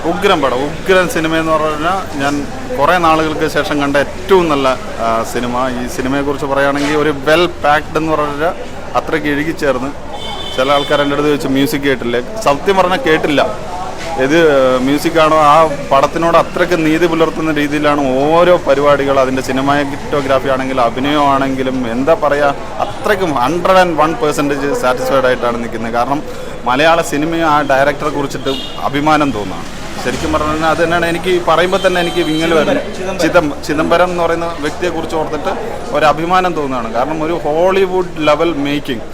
ഉഗ്രം പടം, ഉഗ്രൻ സിനിമ എന്ന് പറഞ്ഞാൽ ഞാൻ കുറേ നാളുകൾക്ക് ശേഷം കണ്ട ഏറ്റവും നല്ല സിനിമ. ഈ സിനിമയെക്കുറിച്ച് പറയുകയാണെങ്കിൽ ഒരു വെൽ പാക്ഡ് എന്ന് പറഞ്ഞാൽ അത്രയ്ക്ക് ഇഴുകിച്ചേർന്ന്. ചില ആൾക്കാർ എൻ്റെ അടുത്ത് ചോദിച്ചു മ്യൂസിക് കേട്ടില്ലേ? സത്യം പറഞ്ഞാൽ കേട്ടില്ല. ഇത് മ്യൂസിക്കാണോ? ആ പടത്തിനോട് അത്രയ്ക്ക് നീതി പുലർത്തുന്ന രീതിയിലാണ് ഓരോ പരിപാടികൾ. അതിൻ്റെ സിനിമാറ്റോഗ്രാഫി ആണെങ്കിലും അഭിനയമാണെങ്കിലും എന്താ പറയുക, അത്രയ്ക്കും 101% സാറ്റിസ്ഫൈഡ് ആയിട്ടാണ് നിൽക്കുന്നത്. കാരണം മലയാള സിനിമയെ ആ ഡയറക്ടറെ കുറിച്ചിട്ട് അഭിമാനം തോന്നുകയാണ്. ശരിക്കും പറഞ്ഞാൽ അത് തന്നെയാണ് എനിക്ക് പറയുമ്പോൾ തന്നെ എനിക്ക് വിങ്ങൽ വരും. ചിദംബരം എന്ന് പറയുന്ന വ്യക്തിയെക്കുറിച്ച് ഓർത്തിട്ട് ഒരു അഭിമാനം തോന്നുകയാണ്. കാരണം ഒരു ഹോളിവുഡ് ലെവൽ മേക്കിംഗ്.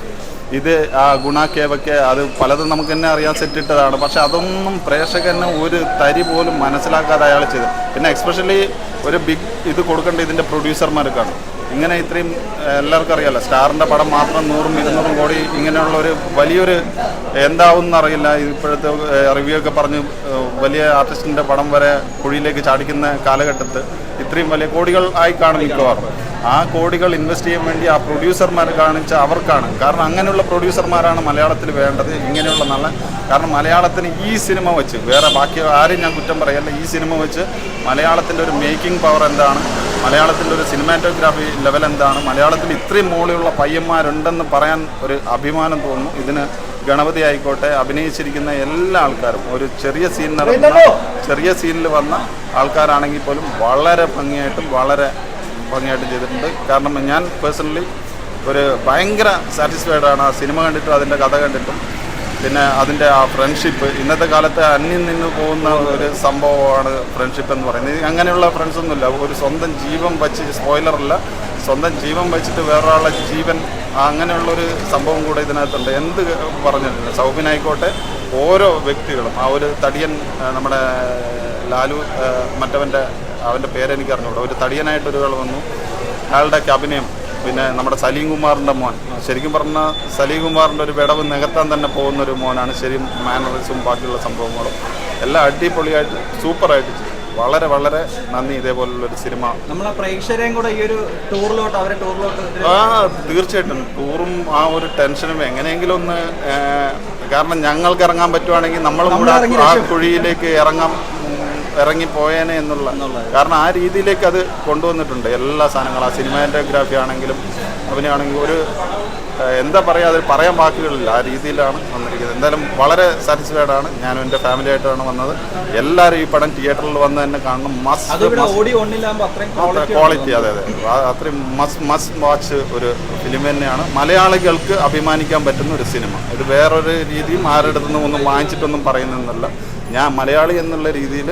ഇത് ആ ഗുണാക്കേവയ്ക്ക് അത് പലതും നമുക്ക് തന്നെ അറിയാൻ സെറ്റിട്ടതാണ്. പക്ഷെ അതൊന്നും പ്രേക്ഷകന് ഒരു തരി പോലും മനസ്സിലാക്കാതെ അയാൾ ചെയ്തു. പിന്നെ എക്സ്പെഷ്യലി ഒരു ബിഗ് ഇത് കൊടുക്കേണ്ട ഇതിൻ്റെ പ്രൊഡ്യൂസർമാർക്കാണ്. ഇങ്ങനെ ഇത്രയും എല്ലാവർക്കും അറിയാമല്ലോ, സ്റ്റാറിൻ്റെ പടം മാത്രം 100-200 കോടി ഇങ്ങനെയുള്ള ഒരു വലിയൊരു എന്താവും എന്നറിയില്ല. ഇപ്പോഴത്തെ റിവ്യൂ ഒക്കെ പറഞ്ഞ് വലിയ ആർട്ടിസ്റ്റിൻ്റെ പടം വരെ കുഴിയിലേക്ക് ചാടിക്കുന്ന കാലഘട്ടത്ത് ഇത്രയും വലിയ കോടികൾ ആയി കാണും മിക്കവാറും. ആ കോടികൾ ഇൻവെസ്റ്റ് ചെയ്യാൻ വേണ്ടി ആ പ്രൊഡ്യൂസർമാർ കാണിച്ച അവർക്കാണ്. കാരണം അങ്ങനെയുള്ള പ്രൊഡ്യൂസർമാരാണ് മലയാളത്തിൽ വേണ്ടത്. ഇങ്ങനെയുള്ള നല്ല, കാരണം മലയാളത്തിന് ഈ സിനിമ വെച്ച്, വേറെ ബാക്കി ആരും ഞാൻ കുറ്റം പറയല്ല, ഈ സിനിമ വെച്ച് മലയാളത്തിൻ്റെ ഒരു മേക്കിംഗ് പവർ എന്താണ്, മലയാളത്തിൻ്റെ ഒരു സിനിമാറ്റോഗ്രാഫി ലെവൽ എന്താണ്, മലയാളത്തിൽ ഇത്രയും മോളിലുള്ള പയ്യന്മാരുണ്ടെന്ന് പറയാൻ ഒരു അഭിമാനം തോന്നുന്നു. ഇതിന് ഗണപതി ആയിക്കോട്ടെ, അഭിനയിച്ചിരിക്കുന്ന എല്ലാ ആൾക്കാരും, ഒരു ചെറിയ സീനിൽ വന്ന ആൾക്കാരാണെങ്കിൽ പോലും വളരെ ഭംഗിയായിട്ടും ചെയ്തിട്ടുണ്ട്. കാരണം ഞാൻ പേഴ്സണലി ഒരു ഭയങ്കര സാറ്റിസ്ഫൈഡ് ആണ് ആ സിനിമ കണ്ടിട്ടും അതിൻ്റെ കഥ കണ്ടിട്ടും. പിന്നെ അതിൻ്റെ ആ ഫ്രണ്ട്ഷിപ്പ്, ഇന്നത്തെ കാലത്ത് അന്യം നിന്ന് പോകുന്ന ഒരു സംഭവമാണ് ഫ്രണ്ട്ഷിപ്പ് എന്ന് പറയുന്നത്. അങ്ങനെയുള്ള ഫ്രണ്ട്സൊന്നുമില്ല. ഒരു സ്വന്തം ജീവൻ വച്ച്, സ്പോയിലറല്ല, സ്വന്തം ജീവൻ വെച്ചിട്ട് വേറൊരാളെ ജീവൻ, അങ്ങനെയുള്ളൊരു സംഭവം കൂടെ ഇതിനകത്തുണ്ട്. എന്ത് പറഞ്ഞിട്ടില്ല, സൗബിനായിക്കോട്ടെ, ഓരോ വ്യക്തികളും, ആ ഒരു തടിയൻ, നമ്മുടെ ലാലു അവൻ്റെ പേരെനിക്ക് അറിഞ്ഞൂടാ, ഒരു തടിയനായിട്ടൊരാൾ വന്നു, അയാളുടെയൊക്കെ അഭിനയം. പിന്നെ നമ്മുടെ സലീം കുമാറിൻ്റെ മോൻ, ശരിക്കും പറഞ്ഞാൽ സലീം കുമാറിൻ്റെ ഒരു വിടവ് നികത്താൻ തന്നെ പോകുന്നൊരു മോനാണ്. ശരിയും മാനറിസും ബാക്കിയുള്ള സംഭവങ്ങളും എല്ലാം അടിപൊളിയായിട്ട് സൂപ്പറായിട്ട് ചെയ്തു. വളരെ നന്ദി. ഇതേപോലുള്ളൊരു സിനിമ നമ്മളെ പ്രേക്ഷകരെയും കൂടെ ഈ ഒരു ടൂറിലോട്ട് തീർച്ചയായിട്ടും ടൂറും ആ ഒരു ടെൻഷനും എങ്ങനെയെങ്കിലും ഒന്ന്, കാരണം ഞങ്ങൾക്ക് ഇറങ്ങാൻ പറ്റുവാണെങ്കിൽ നമ്മളും കൂടെ ആ കുഴിയിലേക്ക് ഇറങ്ങിപ്പോയേനെ എന്നുള്ള, കാരണം ആ രീതിയിലേക്ക് അത് കൊണ്ടുവന്നിട്ടുണ്ട് എല്ലാ സാധനങ്ങളും. ആ സിനിമാറ്റോഗ്രാഫി ആണെങ്കിലും അഭിനയമാണെങ്കിലും ഒരു എന്താ പറയുക, അത് പറയാൻ വാക്കുകളില്ല, ആ രീതിയിലാണ് വന്നിരിക്കുന്നത്. എന്തായാലും വളരെ സാറ്റിസ്ഫൈഡ് ആണ്. ഞാനും എൻ്റെ ഫാമിലി ആയിട്ടാണ് വന്നത്. എല്ലാവരും ഈ പടം തിയേറ്ററിൽ വന്ന് തന്നെ കാണണം. ക്വാളിറ്റി, അതെ അത്രയും മസ്റ്റ് വാച്ച് ഒരു ഫിലിം തന്നെയാണ്. മലയാളികൾക്ക് അഭിമാനിക്കാൻ പറ്റുന്ന ഒരു സിനിമ. ഇത് വേറൊരു രീതിയും ആരുടെ അടുത്തുനിന്നും ഒന്നും വാങ്ങിച്ചിട്ടൊന്നും പറയുന്നതെന്നല്ല. ഞാൻ മലയാളി എന്നുള്ള രീതിയിൽ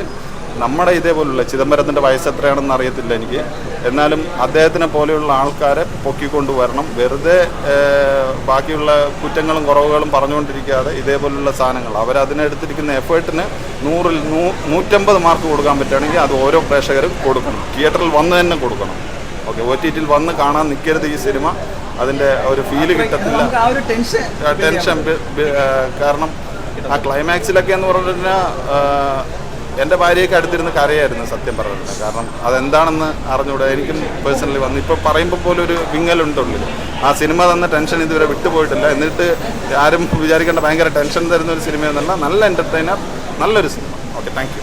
നമ്മുടെ ഇതേപോലുള്ള, ചിദംബരത്തിൻ്റെ വയസ്സ് എത്രയാണെന്ന് അറിയത്തില്ല എനിക്ക്, എന്നാലും അദ്ദേഹത്തിനെ പോലെയുള്ള ആൾക്കാരെ പൊക്കിക്കൊണ്ടുവരണം. വെറുതെ ബാക്കിയുള്ള കുറ്റങ്ങളും കുറവുകളും പറഞ്ഞുകൊണ്ടിരിക്കാതെ ഇതേപോലുള്ള സാധനങ്ങൾ അവരതിനെടുത്തിരിക്കുന്ന എഫേർട്ടിന് 100-ൽ 150 മാർക്ക് കൊടുക്കാൻ പറ്റുകയാണെങ്കിൽ അത് ഓരോ പ്രേക്ഷകരും കൊടുക്കണം. തിയേറ്ററിൽ വന്ന് തന്നെ കൊടുക്കണം. ഓക്കെ, OTTയിൽ വന്ന് കാണാൻ നിൽക്കരുത് ഈ സിനിമ. അതിൻ്റെ ഒരു ഫീല് കിട്ടത്തില്ല, ടെൻഷൻ. കാരണം ആ ക്ലൈമാക്സിലൊക്കെ എന്ന് പറഞ്ഞു കഴിഞ്ഞാൽ എൻ്റെ ഭാര്യയൊക്കെ അടുത്തിരുന്ന് കരയായിരുന്നു സത്യം പറഞ്ഞിട്ട്. കാരണം അതെന്താണെന്ന് അറിഞ്ഞുകൂടാ. എനിക്കും പേഴ്സണലി വന്ന് ഇപ്പോൾ പറയുമ്പോൾ പോലും ഒരു വിങ്ങലുണ്ടുള്ളിൽ. ആ സിനിമ തന്ന ടെൻഷൻ ഇതുവരെ വിട്ടുപോയിട്ടില്ല. എന്നിട്ട് ആരും വിചാരിക്കേണ്ട ഭയങ്കര ടെൻഷൻ തരുന്ന ഒരു സിനിമയൊന്നുമല്ല. നല്ല എൻ്റർടൈനർ, നല്ലൊരു സിനിമ. Okay, thank you.